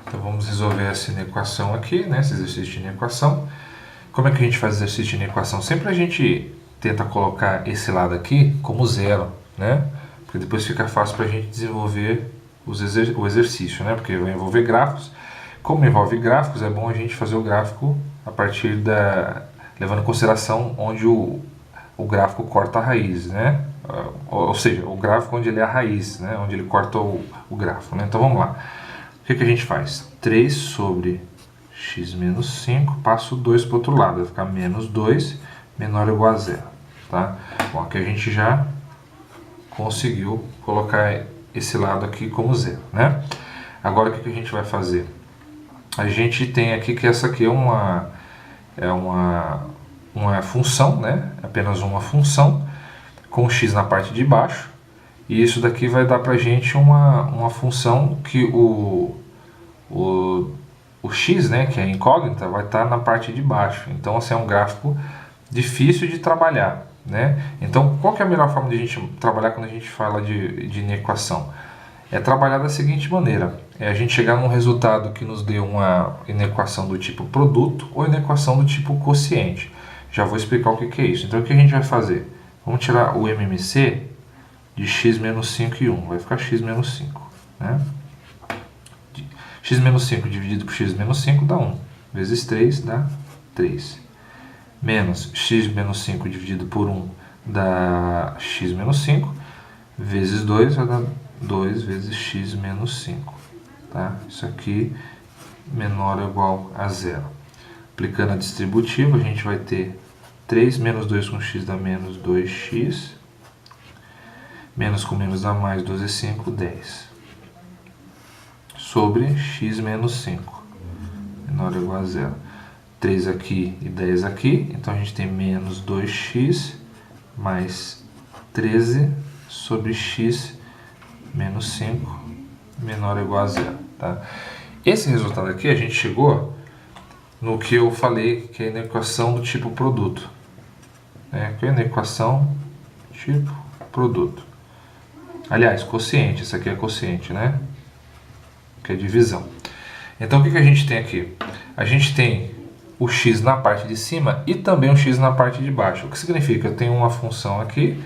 Então vamos resolver essa inequação aqui, né? Esse exercício de inequação. Como é que a gente faz exercício de inequação? Sempre a gente tenta colocar esse lado aqui como zero, né? Porque depois fica fácil para a gente desenvolver o exercício, né? Porque vai envolver gráficos. Como envolve gráficos, é bom a gente fazer o gráfico a partir levando em consideração onde o gráfico corta a raiz, né? Ou seja, o gráfico onde ele é a raiz, né? Onde ele corta o gráfico, né? Então vamos lá. O que a gente faz? 3 sobre x menos 5, passo 2 para o outro lado, vai ficar menos 2, menor ou igual a zero. Tá? Bom, aqui a gente já conseguiu colocar esse lado aqui como zero, né? Agora o que a gente vai fazer? A gente tem aqui que essa aqui é uma função, né? Apenas uma função com x na parte de baixo, e isso daqui vai dar pra gente uma função que o x, né, que é incógnita, vai estar na parte de baixo. Então, assim, é um gráfico difícil de trabalhar, né? Então, qual que é a melhor forma de a gente trabalhar quando a gente fala de inequação? É trabalhar da seguinte maneira: é a gente chegar num resultado que nos dê uma inequação do tipo produto ou inequação do tipo quociente. Já vou explicar o que é isso. Então, o que a gente vai fazer? Vamos tirar o MMC de x menos 5 e 1. Vai ficar x menos 5, né? X menos 5 dividido por x menos 5 dá 1. Vezes 3 dá 3. Menos x menos 5 dividido por 1 dá x menos 5. Vezes 2 vai dar 2 vezes x menos 5. Tá? Isso aqui menor ou igual a zero. Aplicando a distributiva, a gente vai ter 3 menos 2 com x dá menos 2x. Menos com menos dá mais, 2 e 5, 10. Sobre x menos 5. Menor ou igual a zero. 3 aqui e 10 aqui. Então a gente tem menos 2x mais 13 sobre x menos 5 menor ou igual a zero. Tá? Esse resultado aqui a gente chegou no que eu falei que é a inequação do tipo produto. Que é a inequação tipo produto. Aliás, quociente. Essa aqui é quociente, né? Que é divisão. Então o que a gente tem aqui? A gente tem o x na parte de cima e também o x na parte de baixo. O que significa? Eu tenho uma função aqui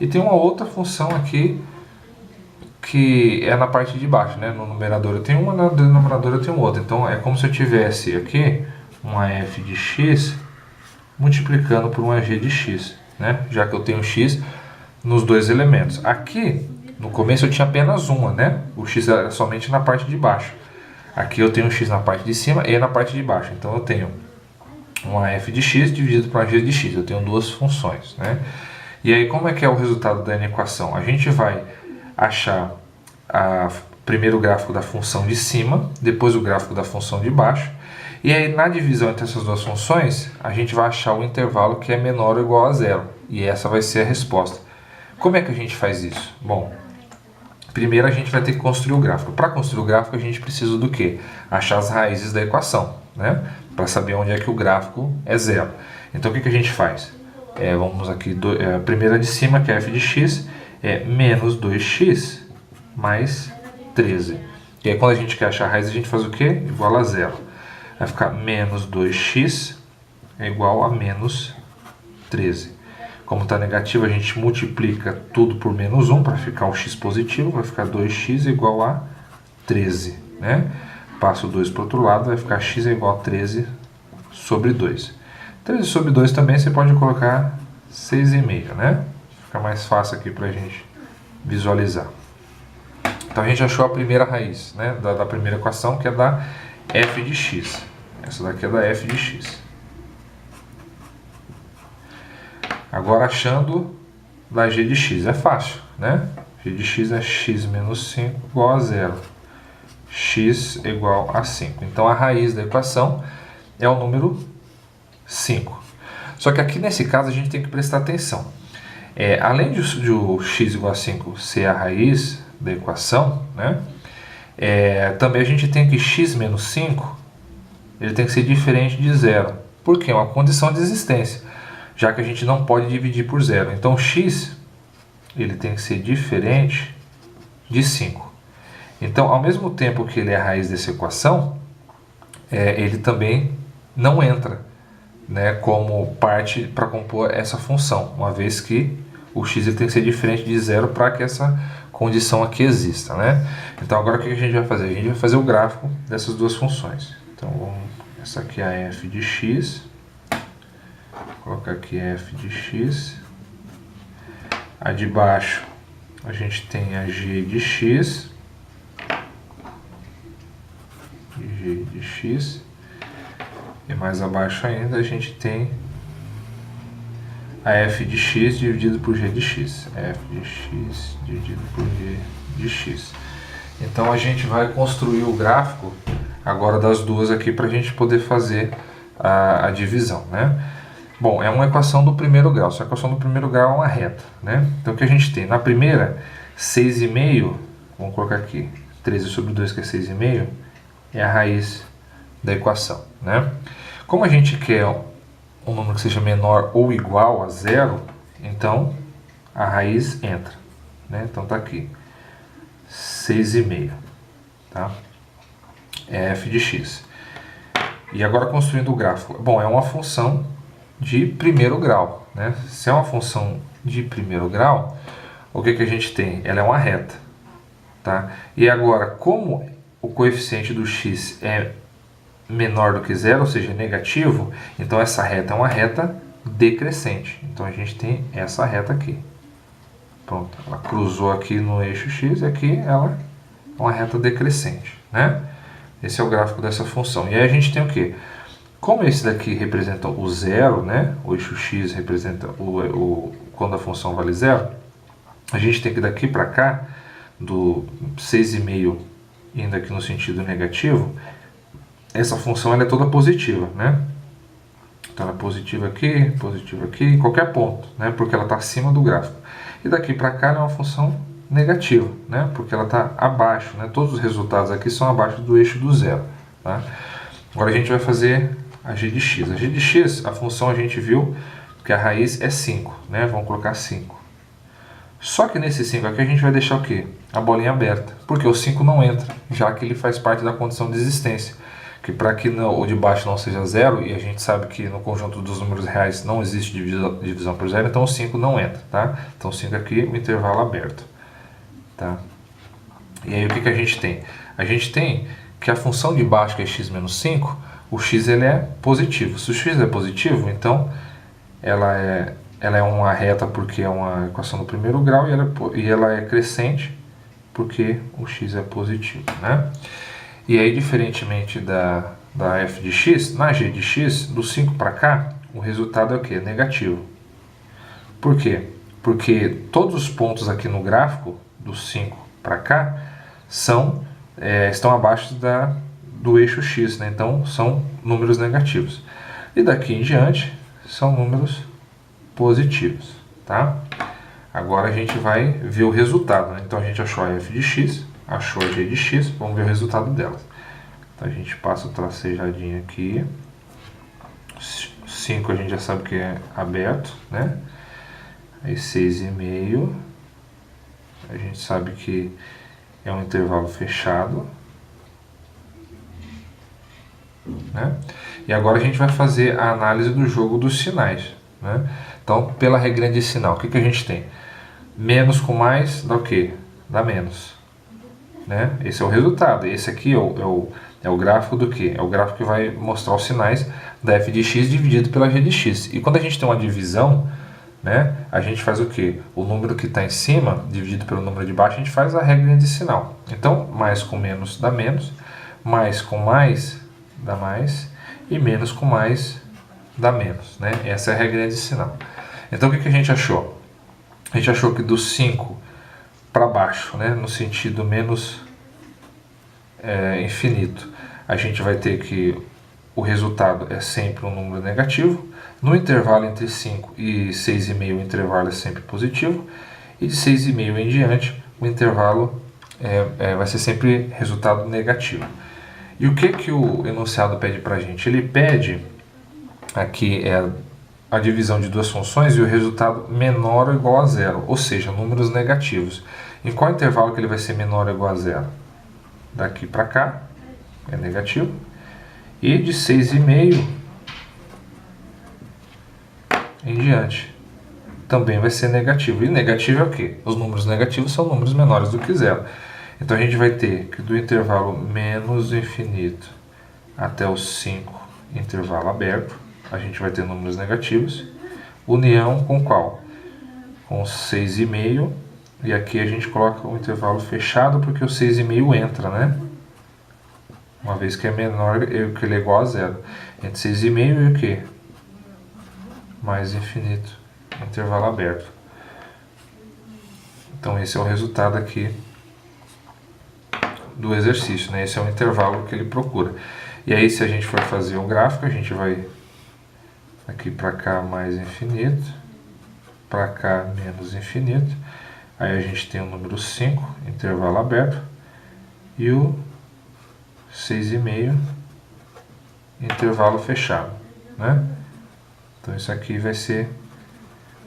e tenho uma outra função aqui que é na parte de baixo, né? No numerador eu tenho uma, no denominador eu tenho outra. Então é como se eu tivesse aqui uma f de x multiplicando por uma g de x, né? Já que eu tenho x nos dois elementos. Aqui, no começo eu tinha apenas uma, né? O x era somente na parte de baixo. Aqui eu tenho um x na parte de cima e na parte de baixo. Então eu tenho uma f de x dividido por uma g de x. Eu tenho duas funções, né? E aí como é que é o resultado da inequação? A gente vai achar primeiro o gráfico da função de cima, depois o gráfico da função de baixo. E aí na divisão entre essas duas funções, a gente vai achar o intervalo que é menor ou igual a zero. E essa vai ser a resposta. Como é que a gente faz isso? Bom, primeiro a gente vai ter que construir o gráfico. Para construir o gráfico a gente precisa do quê? Achar as raízes da equação, né? Para saber onde é que o gráfico é zero. Então o que a gente faz? Vamos aqui, a primeira de cima, que é f de x, é menos 2x mais 13. E aí quando a gente quer achar a raiz, a gente faz o quê? Igual a zero. Vai ficar menos 2x é igual a menos 13. Como está negativo, a gente multiplica tudo por menos 1 para ficar um x positivo. Vai ficar 2x igual a 13. Né? Passo 2 para o outro lado, vai ficar x igual a 13 sobre 2. 13 sobre 2 também você pode colocar 6,5. Né? Fica mais fácil aqui para a gente visualizar. Então a gente achou a primeira raiz, né, da primeira equação, que é da f de x. Essa daqui é da f de x. Agora achando da g de x, é fácil, né? G de x é x menos 5 igual a zero. X igual a 5. Então a raiz da equação é o número 5. Só que aqui nesse caso a gente tem que prestar atenção. Além de o x igual a 5 ser a raiz da equação, né? Também a gente tem que x menos 5 ele tem que ser diferente de zero. Por quê? É uma condição de existência, já que a gente não pode dividir por zero. Então x ele tem que ser diferente de 5. Então, ao mesmo tempo que ele é a raiz dessa equação, ele também não entra, né, como parte para compor essa função, uma vez que o x ele tem que ser diferente de zero para que essa condição aqui exista, né? Então agora o que a gente vai fazer? A gente vai fazer o gráfico dessas duas funções. Então essa aqui é a f de x, vou colocar aqui f de x, a de baixo a gente tem a g de x, e mais abaixo ainda a gente tem a f de x dividido por g de x. F de x dividido por g de x. Então a gente vai construir o gráfico agora das duas aqui para a gente poder fazer a divisão, né? Bom, é uma equação do primeiro grau. Essa equação do primeiro grau é uma reta, né? Então o que a gente tem? Na primeira, 6,5, vamos colocar aqui, 13 sobre 2, que é 6,5, é a raiz da equação, né? Como a gente quer um número que seja menor ou igual a zero, então a raiz entra, né? Então tá aqui, 6,5, tá? É f de x. E agora construindo o gráfico. Bom, é uma função de primeiro grau, né? Se é uma função de primeiro grau, o que a gente tem? Ela é uma reta, tá? E agora, como o coeficiente do x é menor do que zero, ou seja, negativo, então essa reta é uma reta decrescente. Então a gente tem essa reta aqui. Pronto, ela cruzou aqui no eixo x e aqui ela é uma reta decrescente, né? Esse é o gráfico dessa função. E aí a gente tem o quê? Como esse daqui representa o zero, né? O eixo x representa quando a função vale zero, a gente tem que daqui para cá, do 6,5 indo aqui no sentido negativo, essa função ela é toda positiva, né? Então ela é positiva aqui, em qualquer ponto, né? Porque ela está acima do gráfico. E daqui para cá ela é uma função negativa, né? Porque ela está abaixo, né? Todos os resultados aqui são abaixo do eixo do zero, tá? Agora a gente vai fazer a g de x. A g de x, a função a gente viu que a raiz é 5, né? Vamos colocar 5. Só que nesse 5 aqui a gente vai deixar o quê? A bolinha aberta, porque o 5 não entra, já que ele faz parte da condição de existência. Que para que o de baixo não seja zero, e a gente sabe que no conjunto dos números reais não existe divisão por zero, então o 5 não entra, tá? Então 5 aqui, o intervalo aberto, tá? E aí o que a gente tem? A gente tem que a função de baixo, que é x menos 5, o x ele é positivo. Se o x é positivo, então ela é uma reta porque é uma equação do primeiro grau, e ela é crescente porque o x é positivo, né? E aí, diferentemente da f de x, na g de x, do 5 para cá, o resultado é o quê? Negativo. Por quê? Porque todos os pontos aqui no gráfico, do 5 para cá, estão abaixo do eixo x, né? Então são números negativos. E daqui em diante são números positivos, tá? Agora a gente vai ver o resultado, né? Então a gente achou a f de x, achou a g de x, vamos ver o resultado delas. Então a gente passa o tracejadinho aqui. 5 a gente já sabe que é aberto, né? Aí 6,5 a gente sabe que é um intervalo fechado, né? E agora a gente vai fazer a análise do jogo dos sinais, né? Então, pela regrinha de sinal, o que a gente tem? Menos com mais dá o quê? Dá menos, né? Esse é o resultado. Esse aqui é o gráfico do quê? É o gráfico que vai mostrar os sinais da f de x dividido pela g de x. E quando a gente tem uma divisão, né, a gente faz o quê? O número que está em cima, dividido pelo número de baixo, a gente faz a regra de sinal. Então, mais com menos dá menos, mais com mais dá mais, e menos com mais dá menos, né? Essa é a regra de sinal. Então, o que a gente achou? A gente achou que do 5 para baixo, né, no sentido menos infinito, a gente vai ter que o resultado é sempre um número negativo. No intervalo entre 5 e 6,5 o intervalo é sempre positivo, e de 6,5 em diante o intervalo vai ser sempre resultado negativo. E o que o enunciado pede para a gente? Ele pede aqui a divisão de duas funções e o resultado menor ou igual a zero, ou seja, números negativos. Em qual intervalo que ele vai ser menor ou igual a zero? daqui para cá é negativo, e de 6,5 em diante também vai ser negativo. E negativo é o quê? Os números negativos são números menores do que zero. Então a gente vai ter que do intervalo menos infinito até o 5, intervalo aberto, a gente vai ter números negativos. União com qual? Com 6,5, e aqui a gente coloca o intervalo fechado porque o 6,5 entra, né? Uma vez que é menor, que ele é igual a zero. Entre 6,5 e o quê? Mais infinito, intervalo aberto. Então esse é o resultado aqui do exercício, né? Esse é o intervalo que ele procura. E aí, se a gente for fazer o gráfico, a gente vai aqui para cá mais infinito, para cá menos infinito. Aí a gente tem o número 5, intervalo aberto, e o 6,5, intervalo fechado, né? Então isso aqui vai ser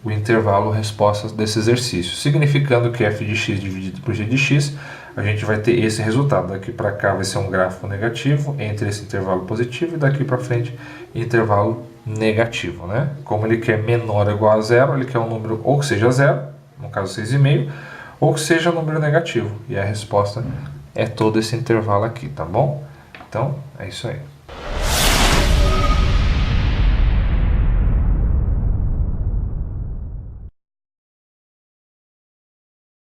o intervalo resposta desse exercício, significando que f de x dividido por g de x, a gente vai ter esse resultado. Daqui para cá vai ser um gráfico negativo entre esse intervalo positivo, e daqui para frente intervalo negativo, né? Como ele quer menor ou igual a zero, ele quer um número ou que seja zero, no caso 6,5, ou que seja um número negativo, e a resposta é todo esse intervalo aqui, tá bom? Então é isso aí.